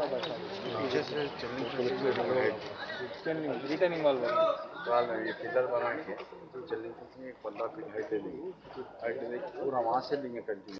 नीचे से रिटर्निंग वाल ये पिलर बना के चलने में एक 15 फीट हाइट देंगे, पूरा वहाँ से लेंगे कंटिन्यू।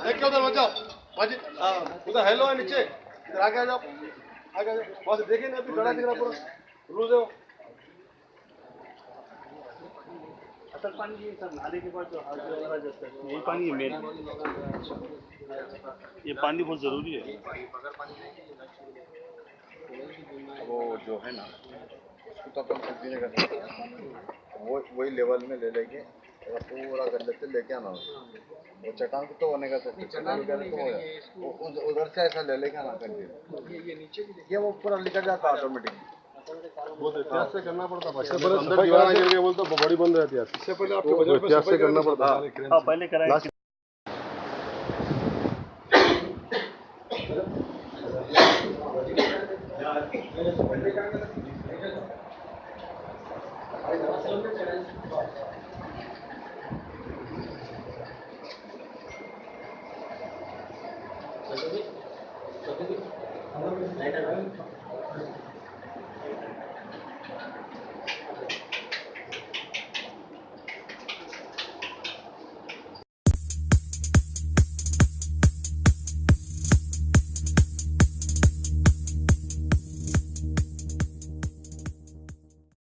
देखो उधर मत जाओ, उधर हेलो है नीचे, इधर आगे आ जाओ, आगे आ जाओ, वहाँ से देखें ना अभी गड़ा दिख रहा पूरा, लूज है वो। असल पानी ये सब नाले के पास जो हाल जाता है यही पानी है मेन, ये पानी बहुत जरूरी है। वो जो है ना उसको तो अपन कंटिन्यू कर सकते हैं, वो वही लेवल में ले लेंगे और पूरा कर लेते लेके आना वो चट्टान को तो होने का चट्टान तो उधर से ऐसा ले लेके आना कंटिन्यू, ये वो पूरा निकल जाता ऑटोमेटिक। बहुत एहतियात से करना पड़ता है, इससे पहले अंदर दीवार गिर गया बोलते तो बड़ी बंद रहती है, इससे पहले आपके बजट पे एहतियात से करना पड़ता है। हाँ पहले कराएंगे। Gracias.